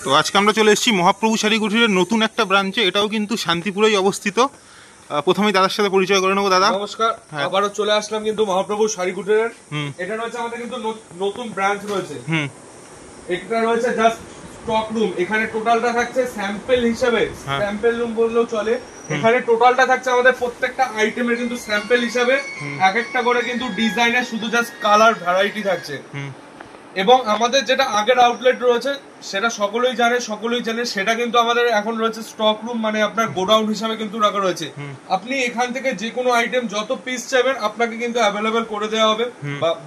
তো আজকে আমরা চলে এসেছি মহাপ্রভু শাড়ি কুটিরের নতুন একটা ব্রাঞ্চে। এটাও কিন্তু শান্তিপুরেই অবস্থিত। প্রথমেই দাদার সাথে পরিচয় করে নেবো। দাদা নমস্কার, আবারও চলে আসলাম কিন্তু মহাপ্রভু শাড়ি কুটিরের। এটা রয়েছে আমাদের কিন্তু নতুন ব্রাঞ্চ রয়েছে। এটা রয়েছে জাস্ট স্টক রুম। এখানে টোটালটা থাকছে স্যাম্পল হিসেবে, স্যাম্পল রুম বললেও চলে। এখানে টোটালটা থাকছে আমাদের প্রত্যেকটা আইটেমের কিন্তু স্যাম্পল হিসাবে এক একটা করে কিন্তু ডিজাইনের শুধু জাস্ট কালার ভ্যারাইটি থাকছে। এবং আমাদের যেটা আগের আউটলেট রয়েছে সেটা সকলেই জানে সেটা কিন্তু আমাদের এখন রয়েছে স্টক রুম, মানে আপনার গোডাউন হিসাবে কিন্তু রাখা রয়েছে। আপনি এখান থেকে যে কোনো আইটেম যত পিস চাইবেন আপনাকে কিন্তু অ্যাভেলেবেল করে দেওয়া হবে।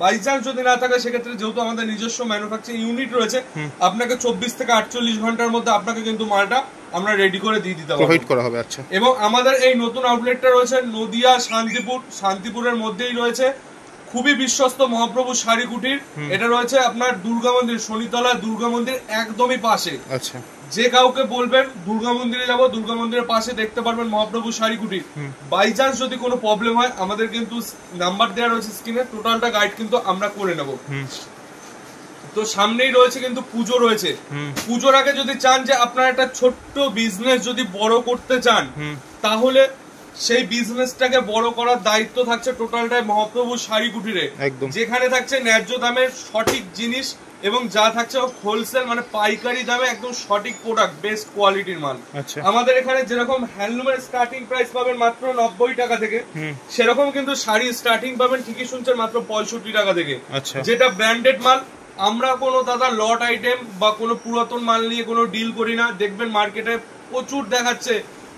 বাই চান্স যদি না থাকে সেক্ষেত্রে যেহেতু আমাদের নিজস্ব ম্যানুফ্যাকচারিং ইউনিট রয়েছে, আপনাকে 24 থেকে 48 ঘন্টার মধ্যে আপনাকে কিন্তু মালটা আমরা রেডি করে দিয়ে দিতে হবে। আচ্ছা। এবং আমাদের এই নতুন আউটলেটটা রয়েছে নদিয়া শান্তিপুরের মধ্যেই রয়েছে। খুবই বিশ্বস্ত মহাপ্রভু শাড়ি কুটির। এটা রয়েছে আপনার দুর্গা মন্দির, শনিতলা দুর্গা মন্দির একদমই পাশে। আচ্ছা, যে কাউকে বলবেন দুর্গা মন্দিরে যাবো, দুর্গা মন্দিরের পাশে দেখতে পারবেন মহাপ্রভু শাড়ি কুটির। বাই চান্স যদি কোনো প্রবলেম হয় আমাদের কিন্তু নাম্বার দেওয়া রয়েছে স্ক্রিনে, টোটালটা গাইড কিন্তু আমরা করে নেব। তো সামনেই রয়েছে কিন্তু পুজো রয়েছে। পুজোর আগে যদি চান যে আপনার একটা ছোট্ট বিজনেস যদি বড় করতে চান, তাহলে সেই বিজনেসটাকে বড় করার দায়িত্ব থাকছে টোটালটাই মহাপ্রভু শাড়ি কুটিরে। যেখানে থাকছে ন্যায্য দামের সঠিক জিনিস এবং যা থাকছে হোলসেল মানে পাইকারি দামে একদম সঠিক প্রোডাক্ট, বেস্ট কোয়ালিটির মাল। আমাদের এখানে যেরকম হ্যান্ডলুমের স্টার্টিং প্রাইস পাবেন মাত্র 90 টাকা থেকে, সেরকম কিন্তু শাড়ি স্টার্টিং পাবেন, ঠিকই শুনছেন, মাত্র 65 টাকা থেকে। যেটা ব্র্যান্ডেড মাল। আমরা কোনো দাদা লট আইটেম বা কোনো পুরাতন মাল নিয়ে কোনো ডিল করি না। দেখবেন মার্কেটে প্রচুর দেখাচ্ছে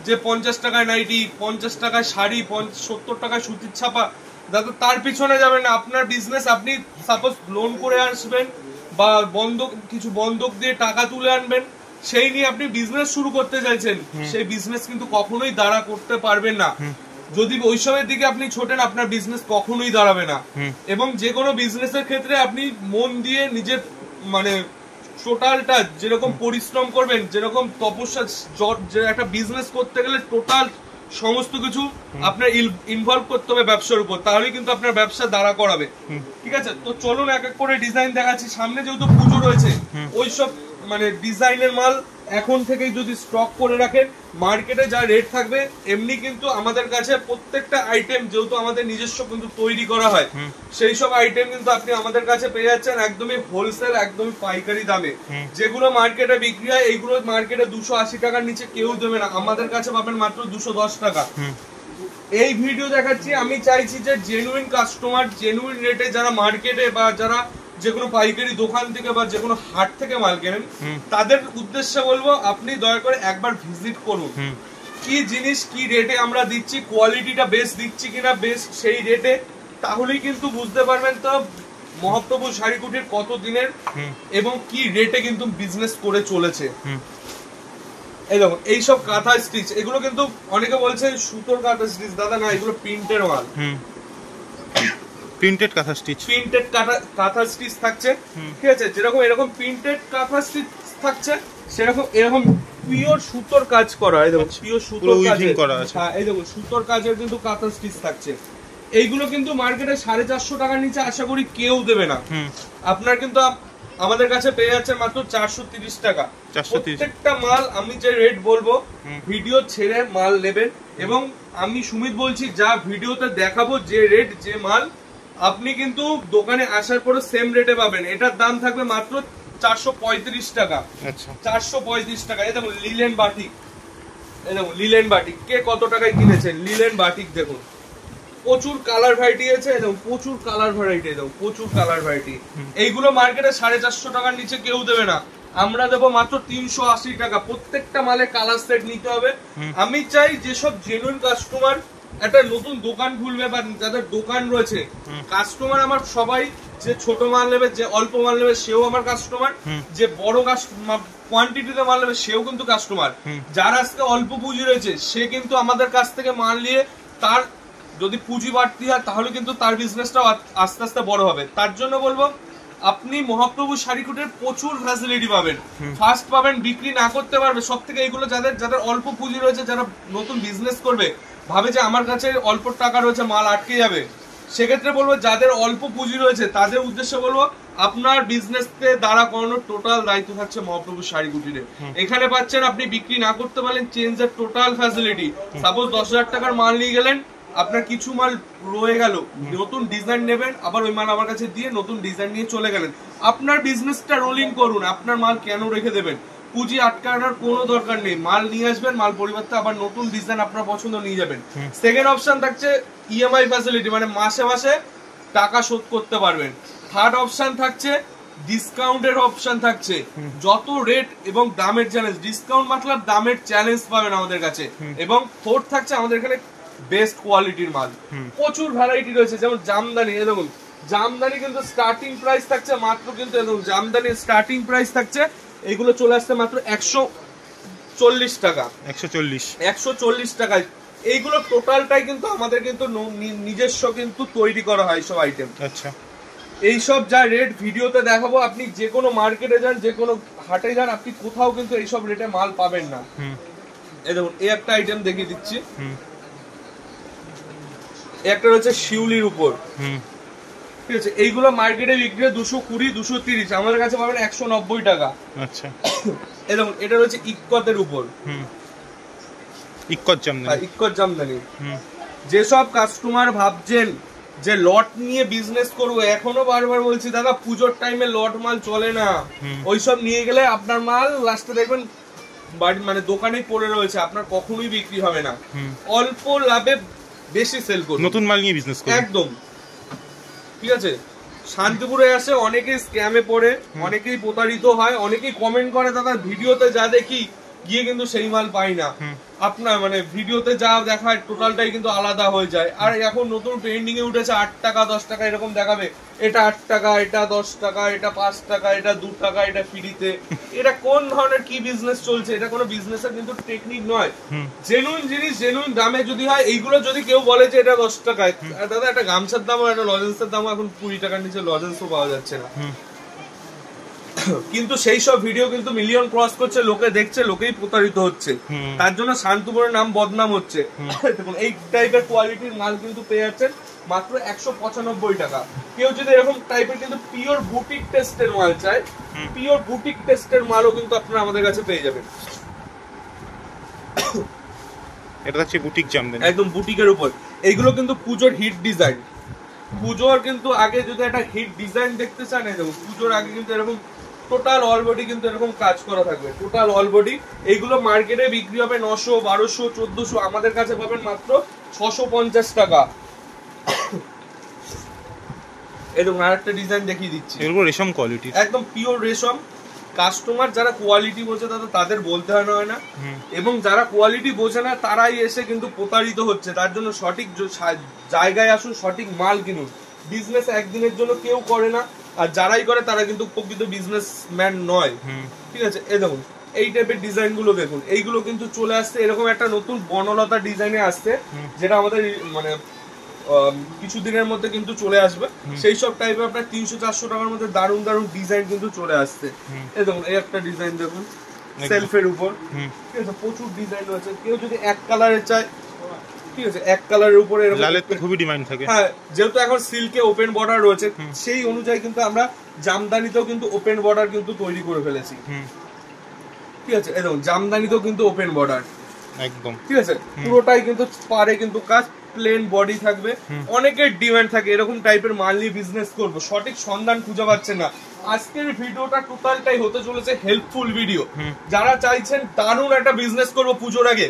যে 50 টাকায় নাইটি, 50 টাকায় শাড়ি, 70 টাকায় সুতির ছাপা। দাদা তার পিছনে যাবেন না। আপনার বিজনেস আপনি সাপোজ লোন করে আসবেন বা কিছু বন্ধক দিয়ে টাকা তুলে আনবেন, সেই নিয়ে আপনি বিজনেস শুরু করতে চাইছেন, সেই বিজনেস কিন্তু কখনোই দাঁড়া করতে পারবেন না। যদি ওইসবের দিকে আপনি ছোটেন আপনার বিজনেস কখনোই দাঁড়াবে না। এবং যে কোনো বিজনেসের ক্ষেত্রে আপনি মন দিয়ে নিজের মানে টোটালটা যেরকম পরিশ্রম করবেন, যেরকম তপস্যা, যে একটা বিজনেস করতে গেলে টোটাল সমস্ত কিছু আপনার ইনভলভ করতে হবে ব্যবসার উপর, তাহলেই কিন্তু আপনার ব্যবসা দাঁড়া করাবে। ঠিক আছে, তো চলুন এক এক করে ডিজাইন দেখাচ্ছি। সামনে যেহেতু পুজো রয়েছে, ওইসব মানে ডিজাইনের মাল এখন থেকেই যদি স্টক করে রাখেন, মার্কেটে যা রেট থাকবে এমনি কিন্তু আমাদের কাছে প্রত্যেকটা আইটেম যেহেতু আমাদের নিজস্ব কিন্তু তৈরি করা হয়, সেই সব আইটেম কিন্তু আপনি আমাদের কাছে পেয়ে যাচ্ছেন একদমই হোলসেল, একদমই পাইকারি দামে। যেগুলো মার্কেটে বিক্রি হয় এইগুলো মার্কেটে 280 টাকার নিচে কেউ দেবে না, আমাদের কাছে পাবেন মাত্র 210 টাকা। এই ভিডিও দেখাচ্ছি আমি চাইছি যে জেনুইন কাস্টমার, জেনুইন রেটে যারা মার্কেটে বা যারা যেকোনো পাইকারি দোকান থেকে বা যেকোনো হাট থেকে মাল কেনেন, তাদের উদ্দেশ্যে বলবো আপনি দয়া করে একবার ভিজিট করুন। কি জিনিস কি রেটে আমরা দিচ্ছি, কোয়ালিটিটা বেস্ট দিচ্ছি কিনা বেস্ট সেই রেটে, তাহলেই কিন্তু বুঝতে পারবেন তো মহাপ্রভু শাড়ি কুটির কত দিনের এবং কি রেটে কিন্তু বিজনেস করে চলেছে। এই দেখুন এইসব কাঁথা স্টিচ, এগুলো কিন্তু অনেকে বলছে সুতোর কাঁথা স্টিচ, দাদা না, এগুলো প্রিন্টের মাল। প্রিন্টেড কাঁথা স্টিচ, প্রিন্টেড কাঁথা স্টিচ থাকছে। ঠিক আছে, যেরকম এরকম প্রিন্টেড কাঁথা স্টিচ থাকছে, সেরকম এরকম পিওর সুতোর কাজ করা। এই দেখুন পিওর সুতোর কাজ করা আছে। হ্যাঁ, এই দেখুন সুতোর কাজের কিন্তু কাঁথা স্টিচ থাকছে। এইগুলো কিন্তু মার্কেটে 450 টাকার নিচে আশা করি কেউ দেবে না। আপনার কিন্তু আমাদের কাছে পেয়ে যাচ্ছে মাত্র 430 টাকা। প্রত্যেকটা মাল আমি যে রেট বলবো ভিডিও ছেড়ে মাল নেবেন। এবং আমি সুমিত বলছি, যা ভিডিওতে দেখাবো যে রেট যে মাল আপনি কিন্তু দোকানে আসার পরে সেম রেটে পাবেন। এটার দাম থাকবে মাত্র 435 টাকা। 435 টাকা। এই দেখুন লিলেন বাটিক, এই দেখুন লিলেন বাটিক কে কত টাকায় কিনেছেন। লিলেন বাটিক দেখুন প্রচুর কালার ভ্যারাইটি আছে, প্রচুর কালার ভ্যারাইটি, প্রচুর কালার ভ্যারাইটি। এইগুলো মার্কেটে 450 টাকার নিচে কেউ দেবে না, আমরা দেবো মাত্র 380 টাকা। প্রত্যেকটা মালে কালার সেট নিতে হবে। আমি চাই যেসব জেনুইন কাস্টমার একটা নতুন দোকান খুলবে বা যাদের দোকান রয়েছে, কাস্টমার আমার সবাই, যে ছোট মাল নেবে, যে অল্প মাল নেবে সেও আমার কাস্টমার, যে বড় কোয়ান্টিটিতে মাল নেবে সেও কিন্তু কাস্টমার। যার আজকে অল্প পুঁজি রয়েছে সে কিন্তু আমাদের কাছ থেকে মাল নিয়ে তার যদি পুঁজি বাড়তি হয় তাহলে কিন্তু তার বিজনেসটাও আস্তে আস্তে বড় হবে। তার জন্য বলবো আপনি মহাপ্রভু শাড়ি কুটির প্রচুর ফ্যাসিলিটি পাবেন, ফার্স্ট পাবেন, বিক্রি না করতে পারবে। সব থেকে এইগুলো যাদের অল্প পুঁজি রয়েছে, যারা নতুন বিজনেস করবে, ভাবে যে আমার কাছে অল্প টাকা রয়েছে মাল আটকে যাবে, সেক্ষেত্রে বলবো যাদের অল্প পুঁজি রয়েছে তাদের উদ্দেশ্যে বলবো আপনার বিজনেসকে দাঁড়া করানোর টোটাল দায়িত্ব থাকছে মহাপ্রভু শাড়ি কুটিরে। এখানে পাচ্ছেন আপনি বিক্রি না করতে পারলেন চেঞ্জের টোটাল ফ্যাসিলিটি। সাপোজ 10,000 টাকার মাল নিয়ে গেলেন, আপনার কিছু মাল রয়ে গেল, নতুন ডিজাইন নেবেন, আবার ওই মাল আমার কাছে দিয়ে নতুন ডিজাইন নিয়ে চলে গেলেন। আপনার বিজনেসটা রোলিং করুন, আপনার মাল কেন রেখে দেবেন? পুঁজি আটকানোর কোনো দরকার নেই, মাল নিয়ে আসবেন, মাল পরিবর্তে আবার নতুন ডিজাইন আপনার পছন্দ নিয়ে যাবেন। সেকেন্ড অপশন থাকছে ইএমআই ফ্যাসিলিটি, মানে মাসে মাসে টাকা শোধ করতে পারবেন। থার্ড অপশন থাকছে ডিসকাউন্টের অপশন থাকছে, যত রেট এবং দামের চ্যালেঞ্জ, ডিসকাউন্ট মতলব দামের চ্যালেঞ্জ পাবেন আমাদের কাছে। এবং ফোর্থ থাকছে আমাদের এখানে বেস্ট কোয়ালিটির মাল, প্রচুর ভ্যারাইটি রয়েছে। যেমন জামদানি, দেখুন জামদানি কিন্তু স্টার্টিং প্রাইস থাকছে মাত্র, কিন্তু দেখুন জামদানির স্টার্টিং প্রাইস থাকছে, এগুলো চলে আসছে মাত্র 140 টাকা। 140 টাকায় এইগুলো টোটালটাই কিন্তু আমাদের কিন্তু নিজস্ব কিন্তু তৈরি করা হয় সব আইটেম। আচ্ছা, এইসব যা রেট ভিডিওতে দেখাবো, আপনি যে কোনো মার্কেটে যান, যে কোনো হাটে যান, আপনি কোথাও কিন্তু এইসব রেটে মাল পাবেন না। এই দেখুন এই একটা আইটেম দেখিয়ে দিচ্ছি, একটা রয়েছে শিউলির উপর, ঠিক আছে। এইগুলো মার্কেটে বিক্রি হয় 220, 230, আমাদের কাছে পাবেন 190 টাকা। আচ্ছা, এই দেখুন এটা রয়েছে ইক্কতের উপর, ইক্কত জামদানি। যেসব কাস্টমার ভাবছেন যে লট নিয়ে বিজনেস করবো, এখনো বারবার বলছি দাদা পুজোর টাইমে লট মাল চলে না, ওইসব নিয়ে গেলে আপনার মাল লাস্টে দেখবেন বাড়ি মানে দোকানে পড়ে রয়েছে, আপনার কখনোই বিক্রি হবে না। অল্প লাভে বেশি সেল করুন, নতুন মাল নিয়ে বিজনেস করুন একদম, ঠিক আছে। শান্তিপুরে আসে অনেকেই স্ক্যামে পড়ে, অনেকেই প্রতারিত হয়, অনেকেই কমেন্ট করে দাদা ভিডিওতে যা দেখি গিয়ে কিন্তু সেই মাল পাই না। আপনার মানে ভিডিওতে যা দেখায় টোটালটাই কিন্তু আলাদা হয়ে যায়। আর এখন নতুন ট্রেন্ডিং এ উঠেছে 8 টাকা 10 টাকা এরকম দেখাবে, এটা 8 টাকা, এটা 10 টাকা, এটা 5 টাকা, এটা 2 টাকা, এটা ফ্রিতে। এটা কোন ধরনের কি বিজনেস চলছে? এটা কোনো বিজনেসের কিন্তু টেকনিক নয়। জেনুইন জিনিস জেনুইন দামে যদি হয়, এইগুলো যদি কেউ বলে যে এটা 10 টাকায়, দাদা একটা গামছার দাম আর একটা লজেন্সের দাম এখন 20 টাকার নিচে লজেন্সও পাওয়া যাচ্ছে না। কিন্তু সেই সব ভিডিও কিন্তু মিলিয়ন ক্রস করছে, লোকে দেখছে, লোকেই প্রতারিত হচ্ছে, তার জন্য শান্তিপুরের নাম বদনাম হচ্ছে। দেখুন এই টাইপের কোয়ালিটির মাল কিন্তু পেয়ে যাচ্ছেন মাত্র 195 টাকা। কেউ যদি এরকম টাইপের কিন্তু পিওর বুটিক টেস্টের মাল চায়, পিওর বুটিক টেস্টের মালও কিন্তু আপনারা আমাদের কাছে পেয়ে যাবেন। এটা হচ্ছে বুটিক জামদানি, একদম বুটিকের উপর। এইগুলো কিন্তু পুজোর হিট ডিজাইন, পুজোর কিন্তু আগে যদি একটা হিট ডিজাইন দেখতে চান, দেখুন পুজোর আগে কিন্তু এরকম টোটাল অল বডি কিন্তু এরকম কাজ করা থাকবে, টোটাল অল বডি। এইগুলো মার্কেটে বিক্রি হবে 900, 1200, 1400, আমাদের কাছে পাবেন মাত্র 650 টাকা। এই দেখুন আরেকটা ডিজাইন দেখিয়ে দিচ্ছি, এগুলো রেশম কোয়ালিটি, একদম পিওর রেশম। কাস্টমার যারা কোয়ালিটি বোঝে তাদের বলতে হয় না, এবং যারা কোয়ালিটি বোঝে না তারাই এসে কিন্তু প্রতারিত হচ্ছে। তার জন্য সঠিক জায়গায় আসুন, সঠিক মাল কিনুন। বিজনেস একদিনের জন্য কেউ করে না, আর যারাই করে তারা কিন্তু প্রকৃত বিজনেসম্যান নয়, ঠিক আছে। এই দেখুন এই টাইপের ডিজাইন গুলো দেখুন, এইগুলো কিন্তু চলে আসছে এরকম একটা নতুন বনলতা ডিজাইনে আসছে, যেটা আমাদের মানে কিছুদিনের মধ্যে কিন্তু চলে আসবে। সেই সব টাইপের আপনার 300-400 টাকার মধ্যে দারুণ দারুণ ডিজাইন কিন্তু চলে আসছে। এই দেখুন এই একটা ডিজাইন দেখুন সেলফের উপর, ঠিক আছে, প্রচুর ডিজাইন রয়েছে। কেউ যদি এক কালারের চায়, ঠিক আছে, এক কালারের উপরে লালের তো খুবই ডিমান্ড থাকে। হ্যাঁ, যেহেতু এখন সিল্কে ওপেন বর্ডার রয়েছে, সেই অনুযায়ী কিন্তু আমরা জামদানিতেও কিন্তু ওপেন বর্ডার কিন্তু তৈরি করে ফেলেছি, ঠিক আছে। এই দেখুন জামদানিতেও কিন্তু ওপেন বর্ডার একদম, ঠিক আছে, পুরোটাই কিন্তু পারে কিন্তু কাজ, প্লেন বডি থাকবে। অনেকের ডিমান্ড থাকে এরকম টাইপের মাল নিয়ে বিজনেস করবো, সঠিক সন্ধান খুঁজে পাচ্ছে না। আজকের ভিডিওটা টোটালটাই হতে চলেছে হেল্পফুল ভিডিও। যারা চাইছেন দারুণ একটা বিজনেস করবো পুজোর আগে,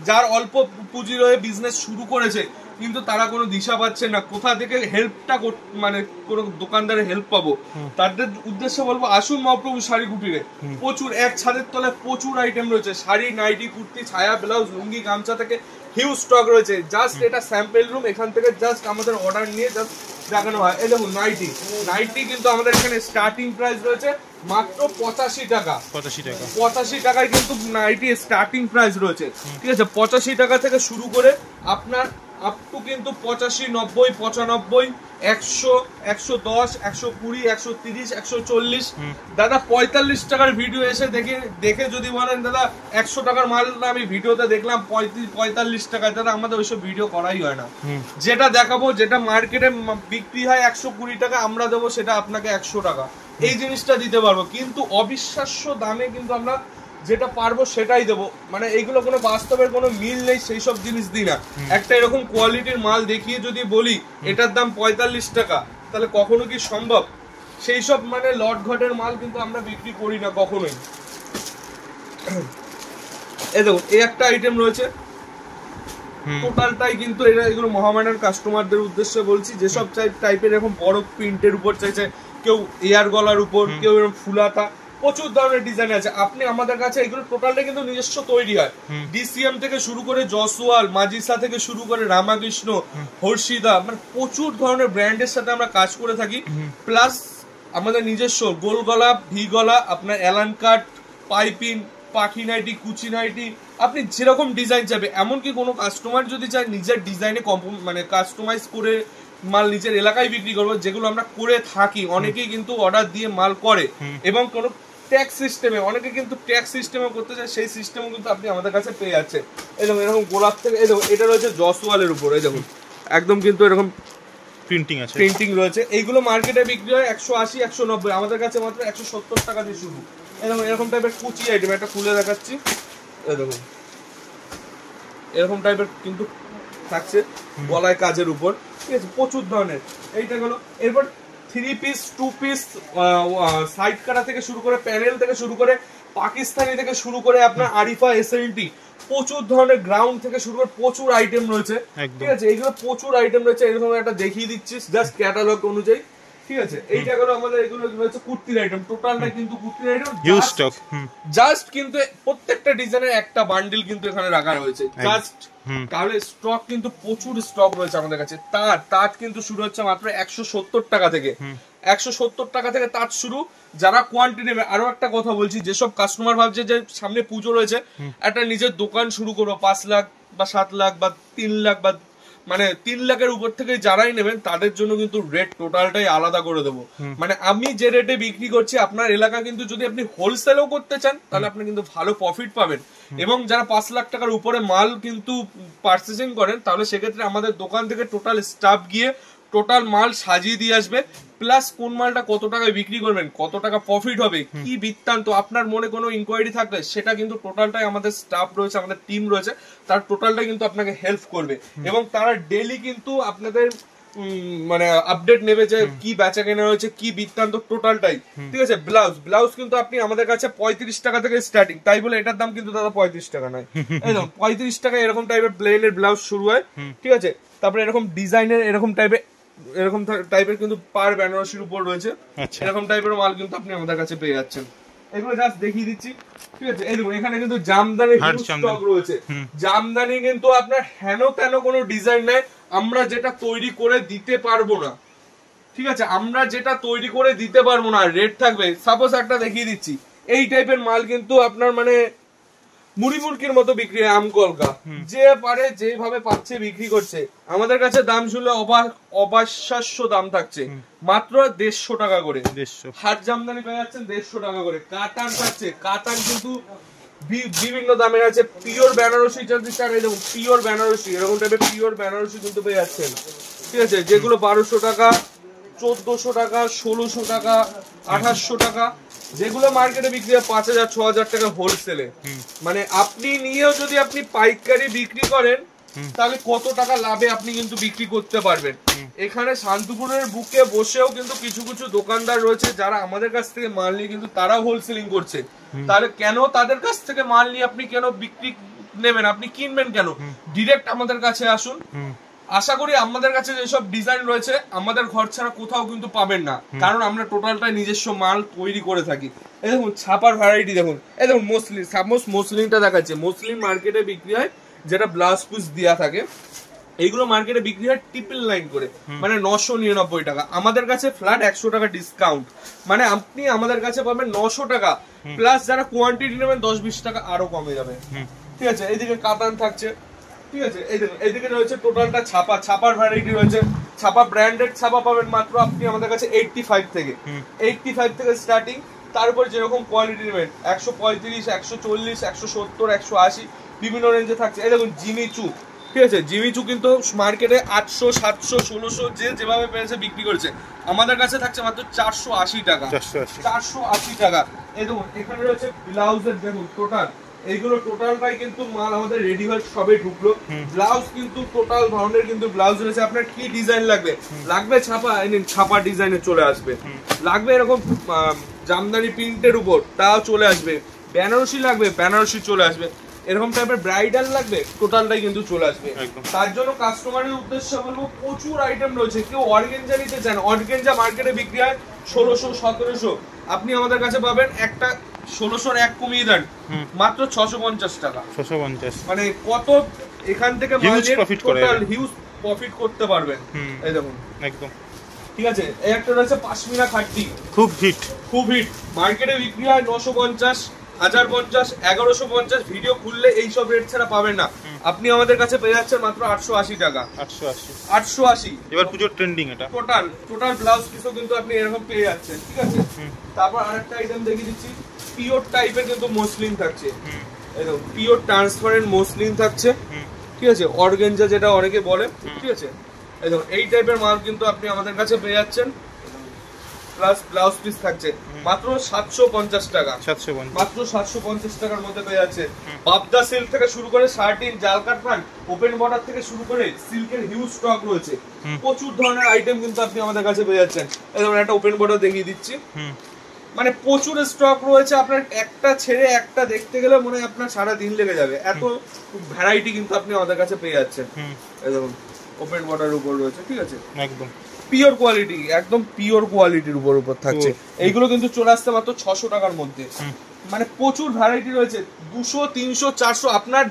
যার অল্প পুঁজি রয়ে বিজনেস শুরু করেছে কিন্তু তারা কোনো দিশা পাচ্ছে না কোথা থেকে হেল্পটা মানে কোনো দোকানদারের হেল্প পাবো, তাদের উদ্দেশ্যে বলবো আসুন মহাপ্রভু শাড়ি কুটিরে। প্রচুর এক ছাদের তলায় প্রচুর আইটেম রয়েছে, শাড়ি, নাইটি, কুর্তি, ছায়া, ব্লাউজ, লুঙ্গি, গামছা থেকে হিউজ স্টক রয়েছে। জাস্ট এটা স্যাম্পল রুম, এখান থেকে জাস্ট আমাদের অর্ডার নিয়ে জাস্ট দেখানো হয়। এই দেখুন নাইটি, নাইটি কিন্তু আমাদের এখানে স্টার্টিং প্রাইস রয়েছে মাত্র 85 টাকা। 85 টাকায় কিন্তু নাইটি স্টার্টিং প্রাইস রয়েছে, ঠিক আছে। 85 টাকা থেকে শুরু করে আপনার আপ টু কিন্তু 85, 90, 95, 100, 110, 120, 130, 140। দাদা 45 টাকার ভিডিও এসে দেখে যদি বলেন দাদা 100 টাকার মাল না আমি ভিডিওতে দেখলাম 45 টাকায়, দাদা আমাদের ওইসব ভিডিও করাই হয় না। যেটা দেখাবো, যেটা মার্কেটে বিক্রি হয় 120 টাকা, আমরা দেবো সেটা আপনাকে 100 টাকা, এই জিনিসটা দিতে পারবো। কিন্তু অবিশ্বাস্য দামে কিন্তু আমরা যেটা পারবো সেটাই দেবো, মানে এইগুলো কোনো বাস্তবের কোনো মিল নেই, সেই সব জিনিস দিই না। একটা এরকম কোয়ালিটির মাল দেখিয়ে যদি বলি এটার দাম 45 টাকা, তাহলে কখনো কি সম্ভব? সেই সব মানে লট ঘটের মাল কিন্তু আমরা বিক্রি করি না কখনোই। এই দেখুন এই একটা আইটেম রয়েছে, টোটালটাই কিন্তু এগুলো মহামানের কাস্টমারদের উদ্দেশ্যে বলছি, যেসব টাইপের এরকম বড় প্রিন্টের উপর চাইছে, কেউ এয়ার গলার উপর, কেউ এরকম ফুলাতা, প্রচুর ধরনের ডিজাইন আছে। আপনি আমাদের কাছে এগুলো টোটালটা কিন্তু নিজস্ব তৈরি হয়, ডিসিএম থেকে শুরু করে জসওয়াল, মাজিসা থেকে শুরু করে রামাকৃষ্ণ, হর্ষিদা, মানে প্রচুর ধরনের ব্র্যান্ডের সাথে আমরা কাজ করে থাকি। প্লাস আমাদের নিজস্ব গোল গলা, ভি গলা, আপনার অ্যালান কাট, পাইপিং, পাখি নাইটি, কুচি নাইটি, আপনি যেরকম ডিজাইন চাইবে, এমনকি কোনো কাস্টমার যদি চায় নিজের ডিজাইনে মানে কাস্টমাইজ করে মাল নিজের এলাকায় বিক্রি করবো, যেগুলো আমরা করে থাকি, অনেকেই কিন্তু অর্ডার দিয়ে মাল করে, এবং কোনো ট্যাক্স সিস্টেমে, অনেকে কিন্তু ট্যাক্স সিস্টেমে করতে চায়, সেই সিস্টেমও কিন্তু আপনি আমাদের কাছে পেয়ে যাচ্ছেন। এই দেখুন এরকম গোলাপ থেকে, এই দেখুন এটা রয়েছে জসওয়ালের উপর, এই দেখুন একদম কিন্তু এরকম প্রিন্টিং আছে, প্রিন্টিং রয়েছে। এইগুলো মার্কেটে বিক্রি হয় 180, 190, আমাদের কাছে মাত্র 170 টাকা দিয়ে শুরু। এরকম টাইপের কুচি আইটেম, একটা খুলে দেখাচ্ছি, এই দেখুন এরকম টাইপের কিন্তু থাকছে গলায় কাজের উপর, ঠিক আছে, প্রচুর ধরনের। এইটা গেল। এরপর 3 পিস, 2 পিস, সাইড কাটা থেকে শুরু করে, প্যানেল থেকে শুরু করে, পাকিস্তানি থেকে শুরু করে, আপনার আরিফা, এসএলটি, প্রচুর ধরনের গ্রাউন্ড থেকে শুরু করে প্রচুর আইটেম রয়েছে, ঠিক আছে। এইগুলো প্রচুর আইটেম রয়েছে, এরকম একটা দেখিয়ে দিচ্ছি জাস্ট ক্যাটালগ অনুযায়ী, ঠিক আছে। এইটা গেল আমাদের, এগুলো রয়েছে কুর্তির আইটেম, টোটালটা কিন্তু কুর্তির আইটেম, হিউজ স্টক, জাস্ট কিন্তু প্রত্যেকটা ডিজাইনের একটা বান্ডিল কিন্তু এখানে রাখা রয়েছে জাস্ট, তাহলে স্টক কিন্তু প্রচুর স্টক রয়েছে আমাদের কাছে। তাঁত কিন্তু শুরু হচ্ছে মাত্র 170 টাকা থেকে, 170 টাকা থেকে তাঁত শুরু, যারা কোয়ান্টিটি নেবে। আরো একটা কথা বলছি, যেসব কাস্টমার ভাবছে যে সামনে পুজো রয়েছে, একটা নিজের দোকান শুরু করবো, 5 লাখ বা 7 লাখ বা 3 লাখ বা মানে 3 লাখের উপর থেকে যারাই নেবেন তাদের জন্য কিন্তু রেট টোটালটাই আলাদা করে দেবো। মানে আমি যে রেটে বিক্রি করছি, আপনার এলাকা কিন্তু যদি আপনি হোলসেলও করতে চান তাহলে আপনি কিন্তু ভালো প্রফিট পাবেন। এবং যারা 5 লাখ টাকার উপরে মাল কিন্তু পারচেজিং করেন, তাহলে সেক্ষেত্রে আমাদের দোকান থেকে টোটাল স্টাফ গিয়ে টোটাল মাল সাজিয়ে দিয়ে আসবে, প্লাস কোন মালটা কত টাকায় বিক্রি করবেন, কত টাকা প্রফিট হবে, কি বৃত্তান্ত, আপনার মনে কোনো ইনকোয়ারি থাকলে সেটা কিন্তু টোটালটাই আমাদের স্টাফ রয়েছে, আমাদের টিম রয়েছে, তার টোটালটা কিন্তু আপনাকে হেল্প করবে। এবং তারা ডেইলি কিন্তু আপনাদের মানে আপডেট নেবে যে কি বেচা কেনা হয়েছে, কি বৃত্তান্ত, টোটালটাই, ঠিক আছে। ব্লাউজ কিন্তু আপনি আমাদের কাছে 35 টাকা থেকে স্টার্টিং, তাই বলে এটার দাম কিন্তু দাদা 35 টাকা নয়, একদম 35 টাকা এরকম টাইপের প্লেনের ব্লাউজ শুরু হয়, ঠিক আছে। তারপরে এরকম ডিজাইনের এরকম টাইপের কিন্তু পার বেনারসির উপর রয়েছে, এরকম টাইপের মাল কিন্তু আপনি আমাদের কাছে পেয়ে যাচ্ছেন। এগুলো জাস্ট দেখিয়ে দিচ্ছি, ঠিক আছে। এই দেখুন এখানে কিন্তু জামদানি স্টক রয়েছে, জামদানি কিন্তু আপনার হেন তেন কোনো ডিজাইন নাই, আমরা যেটা তৈরি করে দিতে পারবো না, ঠিক আছে, আমরা যেটা তৈরি করে দিতে পারবো না, রেট থাকবে। সাপোজ একটা দেখিয়ে দিচ্ছি, এই টাইপের মাল কিন্তু আপনার মানে মুড়ি মুরগির মতো বিক্রি হয়, আমকলকা, যে পারে যেভাবে পাচ্ছে বিক্রি করছে। আমাদের কাছে দাম শুনলে অবিশ্বাস্য দাম থাকছে, মাত্র 150 টাকা করে। হাট জামদানি পেয়ে যাচ্ছেন 150 টাকা করে। কাতান থাকছে, কাতান কিন্তু বিভিন্ন দামের আছে। পিওর বেনারসি যদি চান, এই দেখুন পিওর বেনারসি, এরকম টাইপের পিওর বেনারসি কিন্তু পেয়ে যাচ্ছেন, ঠিক আছে, যেগুলো 1200 টাকা, 1400 টাকা, 1600 টাকা, 2800 টাকা, যেগুলো মার্কেটে বিক্রি হয় 5000, 6000 টাকা হোলসেলে। মানে আপনি নিয়েও যদি আপনি পাইকারি বিক্রি করেন, তাহলে কত টাকা লাভে আপনি কিন্তু বিক্রি করতে পারবেন। এখানে শান্তিপুরের বুকে বসেও কিন্তু কিছু কিছু দোকানদার রয়েছে যারা আমাদের কাছ থেকে মাল নিয়ে কিন্তু তারাও হোলসেলিং করছে। তাহলে কেন তাদের কাছ থেকে মাল নিয়ে আপনি কেন বিক্রি নেবেন, আপনি কিনবেন কেন? ডিরেক্ট আমাদের কাছে আসুন। আশা করি আমাদের কাছে যেসব ডিজাইন রয়েছে আমাদের ঘর ছাড়া কোথাও কিন্তু পাবেন না, কারণ আমরা টোটালটা নিজস্ব মাল তৈরি করে থাকি। এই দেখুন ছাপার ভ্যারাইটি দেখুন, এই দেখুন মসলিন, সাপোজ মসলিনটা দেখাচ্ছে, মসলিন মার্কেটে বিক্রি হয় যেটা ব্লাউজ পিস দেওয়া থাকে, এইগুলো মার্কেটে বিক্রি হয় 999 করে, মানে 999 টাকা। আমাদের কাছে ফ্ল্যাট 100 টাকা ডিসকাউন্ট, মানে আপনি আমাদের কাছে পাবেন 900 টাকা, প্লাস যারা কোয়ান্টিটি নেবেন 10-20 টাকা আরো কমে যাবে, ঠিক আছে। এইদিকে কাতান থাকছে, ঠিক আছে, এই দেখুন এইদিকে রয়েছে টোটালটা ছাপা, ছাপার ভ্যারাইটি রয়েছে। ছাপা ব্র্যান্ডেড ছাপা পাবেন মাত্র আপনি আমাদের কাছে 85 থেকে, 85 থেকে স্টার্টিং। তারপর যেরকম কোয়ালিটি নেবেন 135, 140, 170, 180 বিভিন্ন রেঞ্জে থাকছে। এই দেখুন জিমিচু, ঠিক আছে, জিমিচু কিন্তু মার্কেটে 800, 700, 1600 যে যেভাবে পেয়েছে বিক্রি করেছে, আমাদের কাছে থাকছে মাত্র 480 টাকা, 480 টাকা। এই দেখুন এখানে রয়েছে ব্লাউজের, দেখুন টোটাল এইগুলো টোটালটাই কিন্তু মাল আমাদের রেডি হয়ে সবে ঢুকলো। ব্লাউজ কিন্তু টোটাল ধরনের কিন্তু ব্লাউজ রয়েছে। আপনার কি ডিজাইন লাগবে, লাগবে ছাপা, ছাপা ডিজাইনে চলে আসবে। লাগবে এরকম জামদানি প্রিন্টের উপর, তাও চলে আসবে। বেনারসি লাগবে, বেনারসি চলে আসবে। এরকম টাইপের ব্রাইডাল লাগবে, টোটালটাই কিন্তু চলে আসবে। তার জন্য কাস্টমারের উদ্দেশ্যে বলবো প্রচুর আইটেম রয়েছে। কেউ অর্গেঞ্জা নিতে চান, অর্গেঞ্জা মার্কেটে বিক্রি হয় 1600, 1700, আপনি আমাদের কাছে পাবেন একটা 1600 এক কমিয়ে দেন মাত্র 650 টাকা। 650 মানে কত এখান থেকে টোটাল হিউজ প্রফিট করতে পারবেন। এই দেখুন একদম ঠিক আছে। এই একটা রয়েছে পাশমিনা খাট্টি, খুব হিট, খুব হিট, মার্কেটে বিক্রি হয় 950, 1050, 1150। ভিডিও খুললে এইসব রেট ছাড়া পাবেন না। আপনি আমাদের কাছে পেয়ে যাচ্ছেন মাত্র 880 টাকা, 880। এবার পুজোর ট্রেন্ডিং এটা। টোটাল ব্লাউজ পিসও কিন্তু আপনি এরকম পেয়ে যাচ্ছেন, ঠিক আছে। তারপর আরেকটা আইটেম দেখিয়ে দিচ্ছি, পিওর টাইপের কিন্তু মসলিন থাকছে। একদম পিওর ট্রান্সপারেন্ট মসলিন থাকছে, ঠিক আছে, অর্গানজা যেটা অনেকে বলে, ঠিক আছে। একদম এই টাইপের মাল কিন্তু আপনি আমাদের কাছে পেয়ে যাচ্ছেন। প্লাস ব্লাউজ পিস থাকছে মাত্র 750 টাকা, মাত্র 750 টাকার মধ্যে পেয়ে যাচ্ছে। বাবদা সিল্ক থেকে শুরু করে শার্টিন, জালকাট প্যান্ট, ওপেন বর্ডার থেকে শুরু করে সিল্কের হিউজ স্টক রয়েছে। প্রচুর ধরনের আইটেম কিন্তু আপনি আমাদের কাছে পেয়ে যাচ্ছেন। এরকম একটা ওপেন বর্ডার দেখিয়ে দিচ্ছি, মানে প্রচুর স্টক রয়েছে। আপনার একটা ছেড়ে একটা দেখতে গেলে মনে হয় আপনার সারা দিন লেগে যাবে, এত ভ্যারাইটি কিন্তু আপনি আমাদের কাছে পেয়ে যাচ্ছেন। এরকম ওপেন বর্ডারের উপর রয়েছে, ঠিক আছে, একদম পিওর কোয়ালিটি, একদম পিওর কোয়ালিটির উপর থাকছে। এইগুলো কিন্তু চলে আসছে মাত্র 600 টাকার মধ্যে। মানে প্রচুর ভ্যারাইটি রয়েছে, 200, 300, 400। আপনার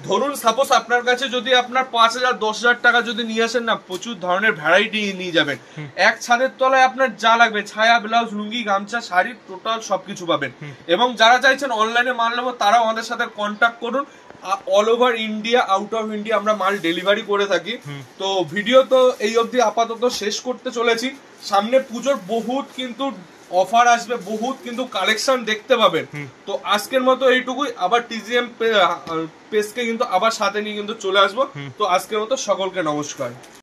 ধরুন সাপোজ আপনার কাছে যদি আপনার 5000, 10,000 টাকা যদি নিয়ে আসেন না, প্রচুর ধরনের ভ্যারাইটি নিয়ে যাবেন। এক ছাদের তলায় আপনার যা লাগবে, ছায়া, ব্লাউজ, লুঙ্গি, গামছা, শাড়ি, টোটাল সবকিছু পাবেন। এবং যারা চাইছেন অনলাইনে মাল নেবো, তারাও আমাদের সাথে কন্ট্যাক্ট করুন। All over India, out of India আমরা মাল ডেলিভারি করে থাকি। তো ভিডিও তো এই অবধি আপাতত শেষ করতে চলেছি। সামনে পুজোর বহুত কিন্তু অফার আসবে, বহুত কিন্তু কালেকশন দেখতে পাবেন। তো আজকের মতো এইটুকুই। আবার টিজিএম পেজকে কিন্তু আবার সাথে নিয়ে কিন্তু চলে আসবো। তো আজকের মতো সকলকে নমস্কার।